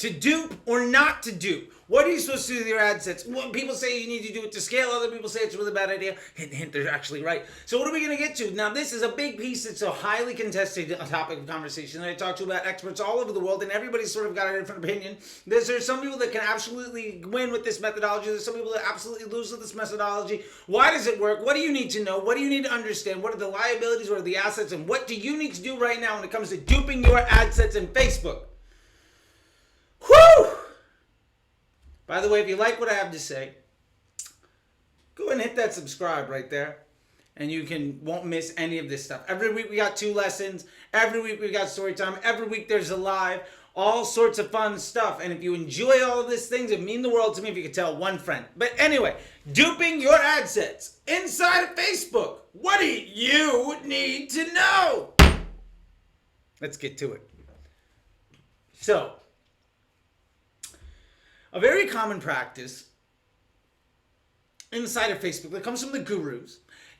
To dupe or not to dupe? What are you supposed to do with your ad sets? Well, people say you need to do it to scale. Other people say it's a really bad idea. Hint, hint, they're actually right. So what are we going to get to? Now, this is a big piece. It's a highly contested topic of conversation that I talk to about experts all over the world, and everybody's sort of got a different opinion. There's some people that can absolutely win with this methodology. There's some people that absolutely lose with this methodology. Why does it work? What do you need to know? What do you need to understand? What are the liabilities? What are the assets? And what do you need to do right now when it comes to duping your ad sets in Facebook? Whew! By the way, if you like what I have to say, go ahead and hit that subscribe right there, and you won't miss any of this stuff. Every week we got 2 lessons. Every week we got story time. Every week there's a live. All sorts of fun stuff. And if you enjoy all of these things, it mean the world to me if you could tell one friend. But anyway, duping your ad sets inside of Facebook. What do you need to know? Let's get to it. So, a very common practice inside of Facebook that comes from the gurus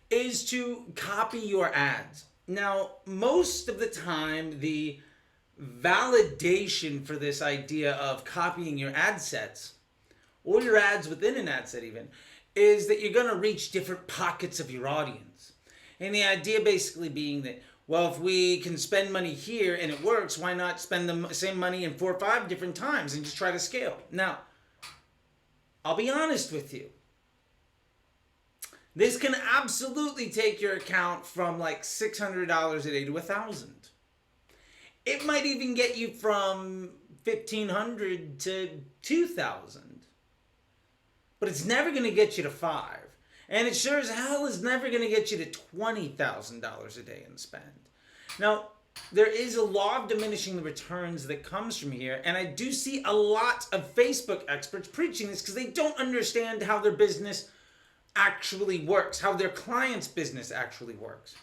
is to copy your ads. Now, most of the time, the validation for this idea of copying your ad sets, or your ads within an ad set even, is that you're going to reach different pockets of your audience. And the idea basically being that, well, if we can spend money here and it works, why not spend the same money in 4 or 5 different times and just try to scale? Now, I'll be honest with you. This can absolutely take your account from like $600 a day to $1,000. It might even get you from $1,500 to $2,000. But it's never going to get you to $5,000. And it sure as hell is never going to get you to $20,000 a day in spend. Now, there is a law of diminishing the returns that comes from here. And I do see a lot of Facebook experts preaching this because they don't understand how their business actually works, how their client's business actually works.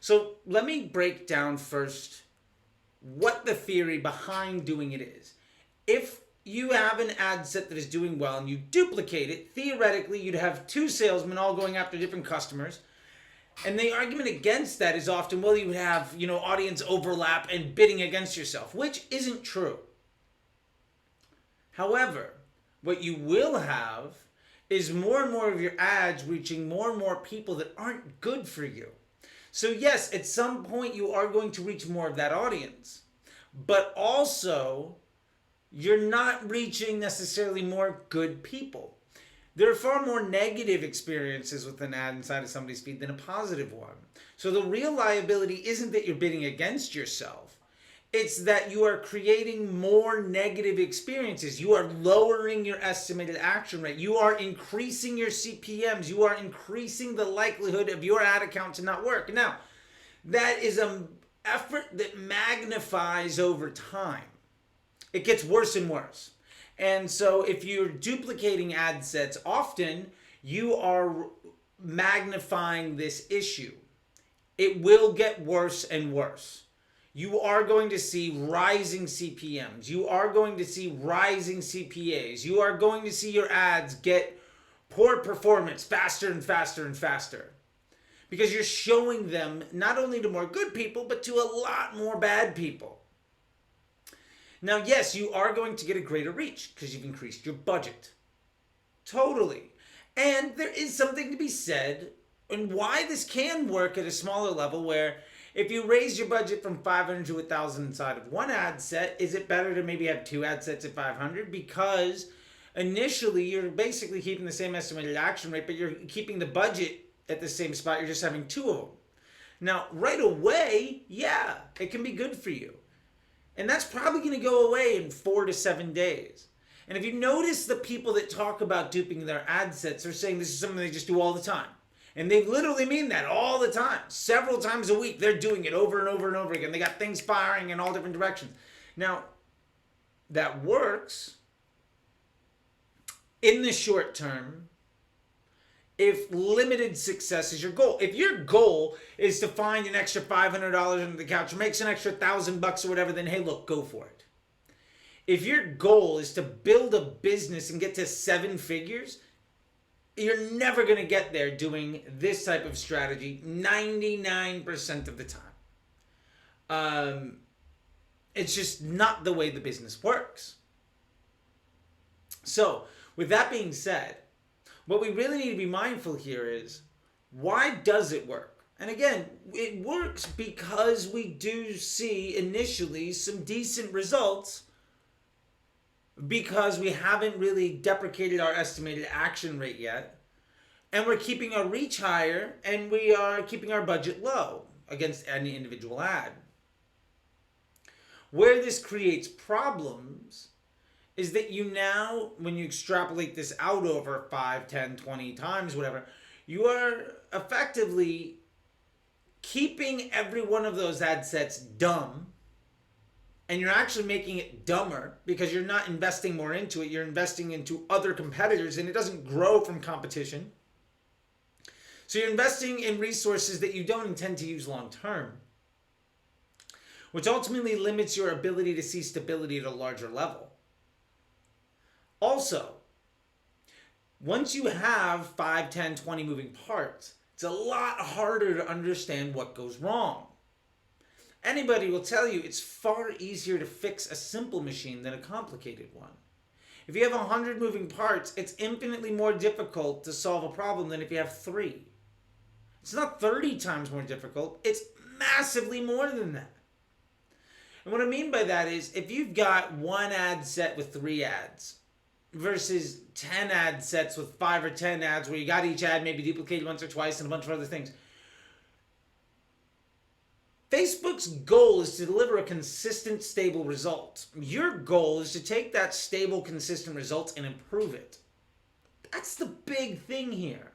So let me break down first what the theory behind doing it is. If you have an ad set that is doing well and you duplicate it, theoretically you'd have 2 salesmen all going after different customers. And the argument against that is often, well, you would have, audience overlap and bidding against yourself, which isn't true. However, what you will have is more and more of your ads reaching more and more people that aren't good for you. So yes, at some point you are going to reach more of that audience, but also you're not reaching necessarily more good people. There are far more negative experiences with an ad inside of somebody's feed than a positive one. So the real liability isn't that you're bidding against yourself. It's that you are creating more negative experiences. You are lowering your estimated action rate. You are increasing your CPMs. You are increasing the likelihood of your ad account to not work. Now, that is an effort that magnifies over time. It gets worse and worse. And so if you're duplicating ad sets, often you are magnifying this issue. It will get worse and worse. You are going to see rising CPMs. You are going to see rising CPAs. You are going to see your ads get poor performance faster and faster and faster. Because you're showing them not only to more good people, but to a lot more bad people. Now, yes, you are going to get a greater reach because you've increased your budget. Totally. And there is something to be said and why this can work at a smaller level where if you raise your budget from 500 to 1,000 inside of one ad set, is it better to maybe have 2 ad sets at 500? Because initially you're basically keeping the same estimated action rate, but you're keeping the budget at the same spot. You're just having 2 of them. Now, right away, yeah, it can be good for you. And that's probably going to go away in 4 to 7 days. And if you notice the people that talk about duping their ad sets are saying this is something they just do all the time. And they literally mean that all the time. Several times a week, they're doing it over and over and over again. They got things firing in all different directions. Now, that works in the short term if limited success is your goal. If your goal is to find an extra $500 under the couch or makes an extra $1,000 or whatever, then hey, look, go for it. If your goal is to build a business and get to 7 figures, you're never going to get there doing this type of strategy 99% of the time. It's just not the way the business works. So, with that being said, what we really need to be mindful here is, why does it work? And again, it works because we do see initially some decent results, because we haven't really deprecated our estimated action rate yet. And we're keeping our reach higher, and we are keeping our budget low against any individual ad. Where this creates problems is that you now, when you extrapolate this out over 5, 10, 20 times, whatever, you are effectively keeping every one of those ad sets dumb, and you're actually making it dumber because you're not investing more into it. You're investing into other competitors, and it doesn't grow from competition. So you're investing in resources that you don't intend to use long term, which ultimately limits your ability to see stability at a larger level. Also, once you have 5, 10, 20 moving parts, it's a lot harder to understand what goes wrong. Anybody will tell you it's far easier to fix a simple machine than a complicated one. If you have 100 moving parts, it's infinitely more difficult to solve a problem than if you have 3. It's not 30 times more difficult, it's massively more than that. And what I mean by that is, if you've got one ad set with 3 ads versus 10 ad sets with 5 or 10 ads where you got each ad maybe duplicated once or twice and a bunch of other things, Facebook's goal is to deliver a consistent, stable result. Your goal is to take that stable, consistent result and improve it. That's the big thing here.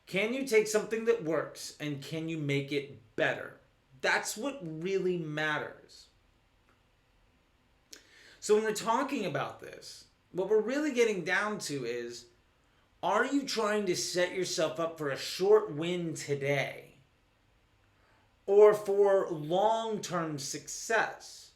Can you take something that works and can you make it better? That's what really matters. So when we're talking about this, what we're really getting down to is, are you trying to set yourself up for a short win today, or for long-term success?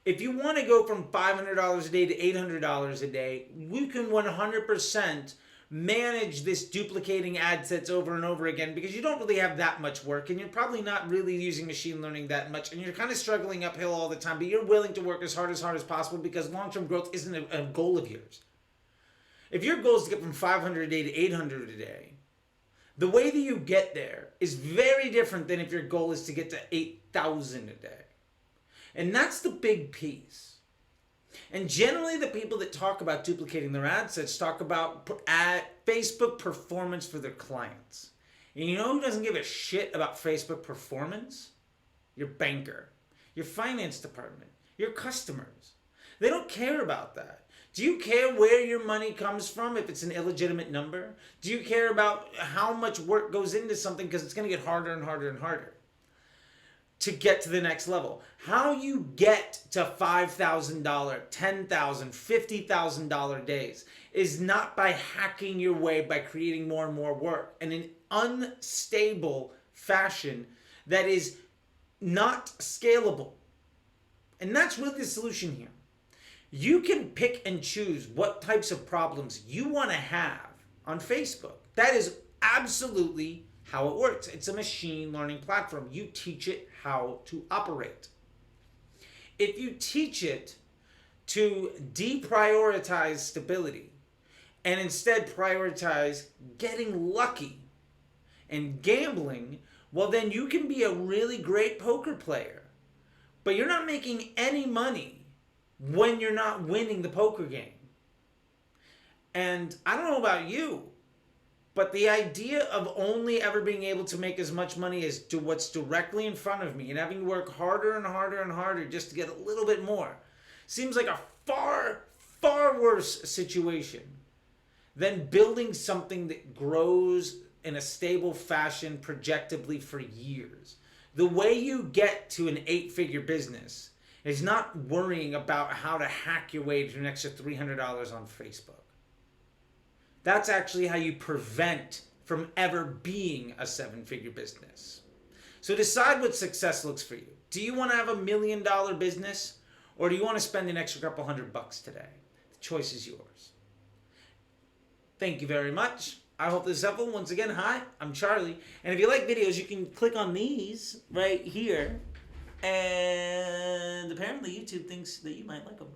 If you want to go from $500 a day to $800 a day, you can 100% manage this duplicating ad sets over and over again, because you don't really have that much work, and you're probably not really using machine learning that much, and you're kind of struggling uphill all the time, but you're willing to work as hard as possible because long-term growth isn't a goal of yours. If your goal is to get from 500 a day to 800 a day, the way that you get there is very different than if your goal is to get to 8,000 a day. And that's the big piece. And generally the people that talk about duplicating their ad sets talk about Facebook performance for their clients. And you know who doesn't give a shit about Facebook performance? Your banker, your finance department, your customers. They don't care about that. Do you care where your money comes from if it's an illegitimate number? Do you care about how much work goes into something because it's going to get harder and harder and harder to get to the next level? How you get to $5,000, $10,000, $50,000 days is not by hacking your way, by creating more and more work in an unstable fashion that is not scalable. And that's really the solution here. You can pick and choose what types of problems you want to have on Facebook. That is absolutely how it works. It's a machine learning platform. You teach it how to operate. If you teach it to deprioritize stability and instead prioritize getting lucky and gambling, well, then you can be a really great poker player, but you're not making any money when you're not winning the poker game. And I don't know about you, but the idea of only ever being able to make as much money as to what's directly in front of me and having to work harder and harder and harder just to get a little bit more seems like a far, far worse situation than building something that grows in a stable fashion projectably for years. The way you get to an 8-figure business is not worrying about how to hack your way to an extra $300 on Facebook. That's actually how you prevent from ever being a 7-figure business. So decide what success looks for you. Do you want to have $1 million business, or do you want to spend an extra couple $100 today? The choice is yours. Thank you very much. I hope this is helpful. Once again, hi, I'm Charlie. And if you like videos, you can click on these right here. And apparently YouTube thinks that you might like them.